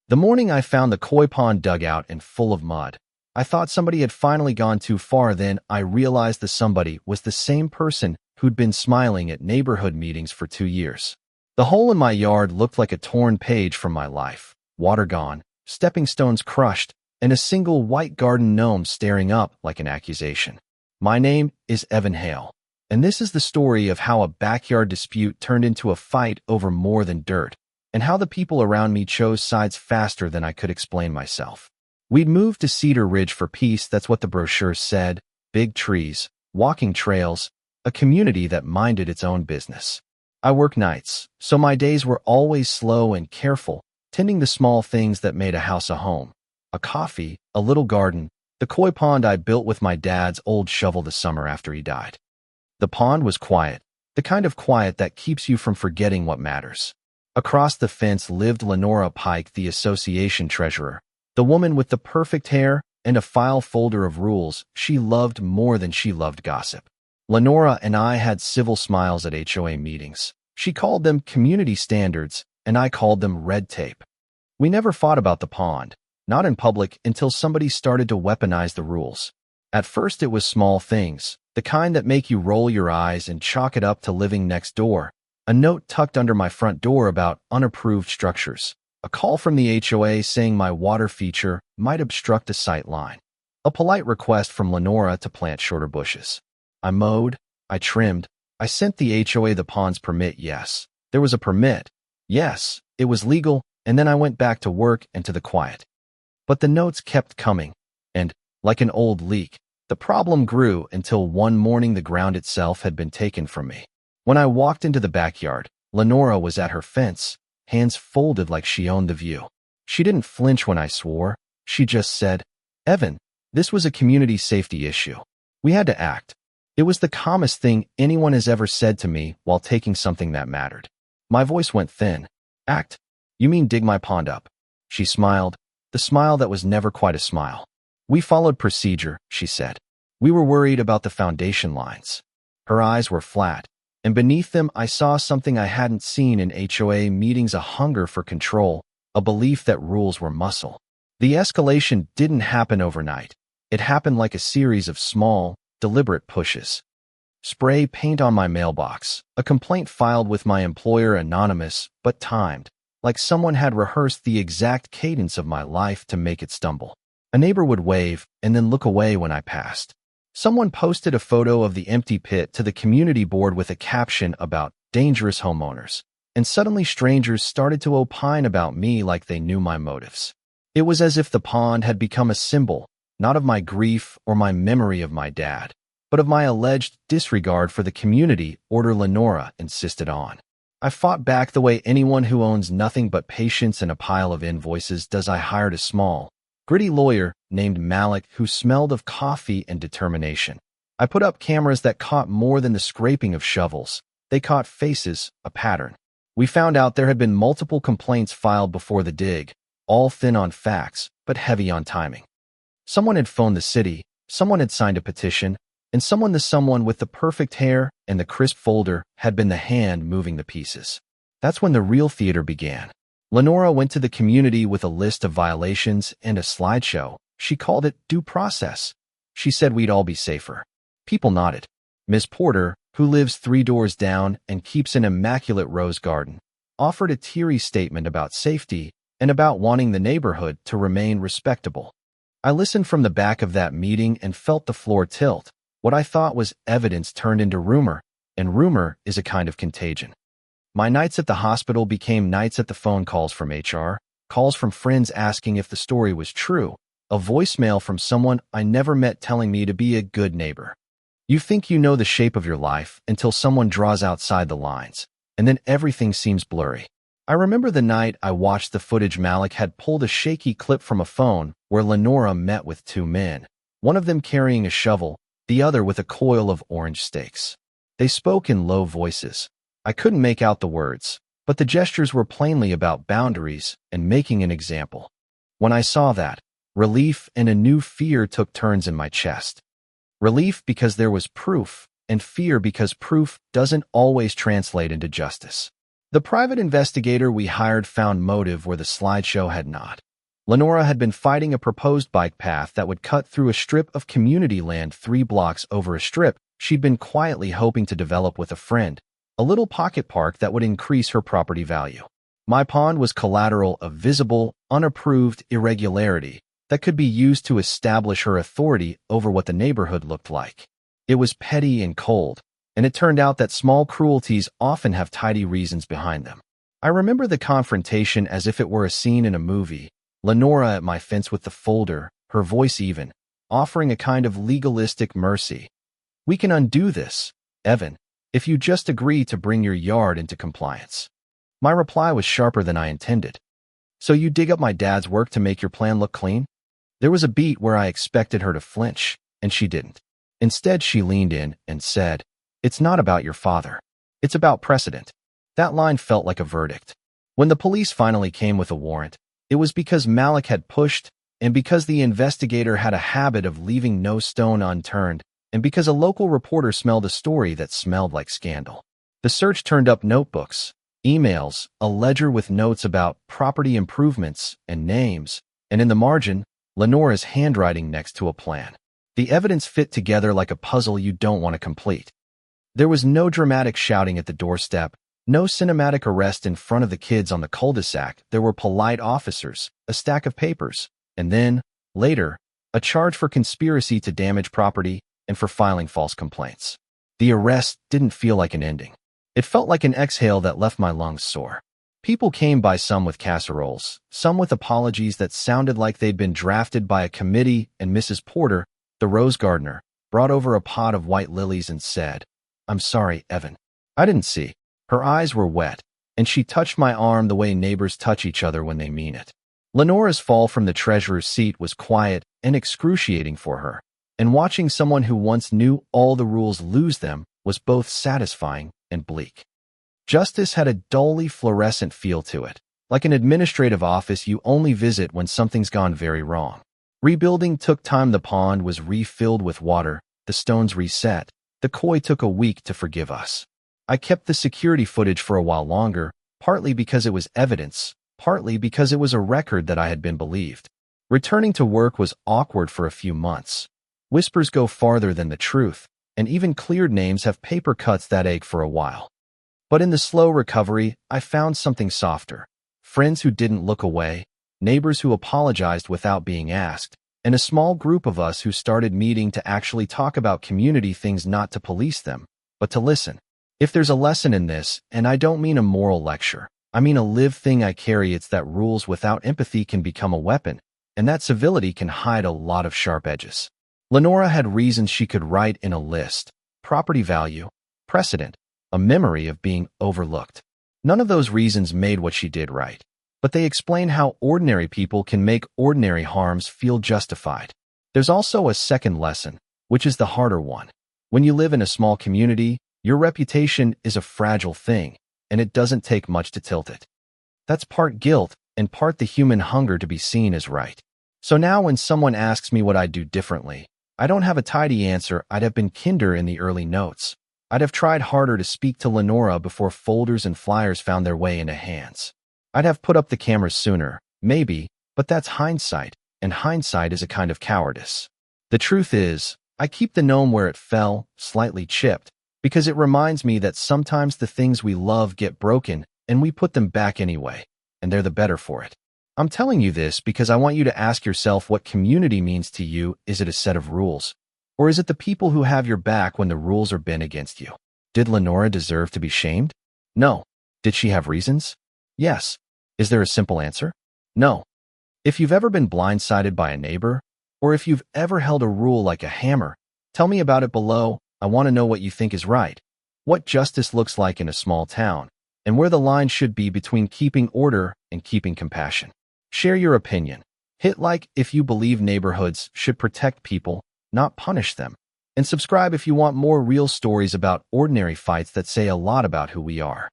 The morning I found the koi pond dug out and full of mud, I thought somebody had finally gone too far. Then I realized the somebody was the same person who'd been smiling at neighborhood meetings for 2 years. The hole in my yard looked like a torn page from my life, water gone, stepping stones crushed, and a single white garden gnome staring up like an accusation. My name is Evan Hale, and this is the story of how a backyard dispute turned into a fight over more than dirt, and how the people around me chose sides faster than I could explain myself. We'd moved to Cedar Ridge for peace, that's what the brochure said, big trees, walking trails, a community that minded its own business. I work nights, so my days were always slow and careful, tending the small things that made a house a home. A coffee, a little garden, the koi pond I built with my dad's old shovel the summer after he died. The pond was quiet, the kind of quiet that keeps you from forgetting what matters. Across the fence lived Lenora Pike, the association treasurer, the woman with the perfect hair and a file folder of rules she loved more than she loved gossip. Lenora and I had civil smiles at HOA meetings. She called them community standards, and I called them red tape. We never fought about the pond, not in public, until somebody started to weaponize the rules. At first it was small things, the kind that make you roll your eyes and chalk it up to living next door. A note tucked under my front door about unapproved structures. A call from the HOA saying my water feature might obstruct a sight line. A polite request from Lenora to plant shorter bushes. I mowed, I trimmed, I sent the HOA the pond's permit. Yes, there was a permit. Yes, it was legal, and then I went back to work and to the quiet. But the notes kept coming, and, like an old leak, the problem grew until one morning the ground itself had been taken from me. When I walked into the backyard, Lenora was at her fence, hands folded like she owned the view. She didn't flinch when I swore. She just said, "Evan, this was a community safety issue. We had to act." It was the calmest thing anyone has ever said to me while taking something that mattered. My voice went thin. "Act? You mean dig my pond up?" She smiled, the smile that was never quite a smile. "We followed procedure," she said. "We were worried about the foundation lines." Her eyes were flat, and beneath them I saw something I hadn't seen in HOA meetings: a hunger for control, a belief that rules were muscle. The escalation didn't happen overnight. It happened like a series of small, deliberate pushes. Spray paint on my mailbox, a complaint filed with my employer, anonymous but timed, like someone had rehearsed the exact cadence of my life to make it stumble. A neighbor would wave and then look away when I passed. Someone posted a photo of the empty pit to the community board with a caption about dangerous homeowners, and suddenly strangers started to opine about me like they knew my motives. It was as if the pond had become a symbol, not of my grief or my memory of my dad, but of my alleged disregard for the community order Lenora insisted on. I fought back the way anyone who owns nothing but patience and a pile of invoices does. I hired a small, gritty lawyer named Malik who smelled of coffee and determination. I put up cameras that caught more than the scraping of shovels. They caught faces, a pattern. We found out there had been multiple complaints filed before the dig, all thin on facts, but heavy on timing. Someone had phoned the city, someone had signed a petition, and the someone with the perfect hair and the crisp folder had been the hand moving the pieces. That's when the real theater began. Lenora went to the community with a list of violations and a slideshow. She called it due process. She said we'd all be safer. People nodded. Ms. Porter, who lives 3 doors down and keeps an immaculate rose garden, offered a teary statement about safety and about wanting the neighborhood to remain respectable. I listened from the back of that meeting and felt the floor tilt. What I thought was evidence turned into rumor, and rumor is a kind of contagion. My nights at the hospital became nights at the phone. Calls from HR, calls from friends asking if the story was true, a voicemail from someone I never met telling me to be a good neighbor. You think you know the shape of your life until someone draws outside the lines, and then everything seems blurry. I remember the night I watched the footage. Malik had pulled a shaky clip from a phone where Lenora met with 2 men, one of them carrying a shovel, the other with a coil of orange stakes. They spoke in low voices. I couldn't make out the words, but the gestures were plainly about boundaries and making an example. When I saw that, relief and a new fear took turns in my chest. Relief because there was proof, and fear because proof doesn't always translate into justice. The private investigator we hired found motive where the slideshow had not. Lenora had been fighting a proposed bike path that would cut through a strip of community land 3 blocks over a strip she'd been quietly hoping to develop with a friend, a little pocket park that would increase her property value. My pond was collateral of visible, unapproved irregularity that could be used to establish her authority over what the neighborhood looked like. It was petty and cold, and it turned out that small cruelties often have tidy reasons behind them. I remember the confrontation as if it were a scene in a movie, Lenora at my fence with the folder, her voice even, offering a kind of legalistic mercy. "We can undo this, Evan, if you just agree to bring your yard into compliance." My reply was sharper than I intended. "So you dig up my dad's work to make your plan look clean?" There was a beat where I expected her to flinch, and she didn't. Instead, she leaned in and said, "It's not about your father. It's about precedent." That line felt like a verdict. When the police finally came with a warrant, it was because Malik had pushed, and because the investigator had a habit of leaving no stone unturned, and because a local reporter smelled a story that smelled like scandal. The search turned up notebooks, emails, a ledger with notes about property improvements and names, and in the margin, Lenora's handwriting next to a plan. The evidence fit together like a puzzle you don't want to complete. There was no dramatic shouting at the doorstep, no cinematic arrest in front of the kids on the cul-de-sac. There were polite officers, a stack of papers, and then, later, a charge for conspiracy to damage property and for filing false complaints. The arrest didn't feel like an ending. It felt like an exhale that left my lungs sore. People came by, some with casseroles, some with apologies that sounded like they'd been drafted by a committee, and Mrs. Porter, the rose gardener, brought over a pot of white lilies and said, "I'm sorry, Evan. I didn't see." Her eyes were wet, and she touched my arm the way neighbors touch each other when they mean it. Lenora's fall from the treasurer's seat was quiet and excruciating for her, and watching someone who once knew all the rules lose them was both satisfying and bleak. Justice had a dully fluorescent feel to it, like an administrative office you only visit when something's gone very wrong. Rebuilding took time. The pond was refilled with water, the stones reset. The koi took a week to forgive us. I kept the security footage for a while longer, partly because it was evidence, partly because it was a record that I had been believed. Returning to work was awkward for a few months. Whispers go farther than the truth, and even cleared names have paper cuts that ache for a while. But in the slow recovery, I found something softer. Friends who didn't look away, neighbors who apologized without being asked, and a small group of us who started meeting to actually talk about community things, not to police them, but to listen. If there's a lesson in this, and I don't mean a moral lecture, I mean a live thing I carry, it's that rules without empathy can become a weapon, and that civility can hide a lot of sharp edges. Lenora had reasons she could write in a list: property value, precedent, a memory of being overlooked. None of those reasons made what she did right, but they explain how ordinary people can make ordinary harms feel justified. There's also a second lesson, which is the harder one. When you live in a small community, your reputation is a fragile thing, and it doesn't take much to tilt it. That's part guilt and part the human hunger to be seen as right. So now when someone asks me what I'd do differently, I don't have a tidy answer. I'd have been kinder in the early notes. I'd have tried harder to speak to Lenora before folders and flyers found their way into hands. I'd have put up the cameras sooner, maybe, but that's hindsight, and hindsight is a kind of cowardice. The truth is, I keep the gnome where it fell, slightly chipped, because it reminds me that sometimes the things we love get broken, and we put them back anyway, and they're the better for it. I'm telling you this because I want you to ask yourself what community means to you. Is it a set of rules? Or is it the people who have your back when the rules are bent against you? Did Lenora deserve to be shamed? No. Did she have reasons? Yes. Is there a simple answer? No. If you've ever been blindsided by a neighbor, or if you've ever held a rule like a hammer, tell me about it below. I want to know what you think is right, what justice looks like in a small town, and where the line should be between keeping order and keeping compassion. Share your opinion. Hit like if you believe neighborhoods should protect people, not punish them. And subscribe if you want more real stories about ordinary fights that say a lot about who we are.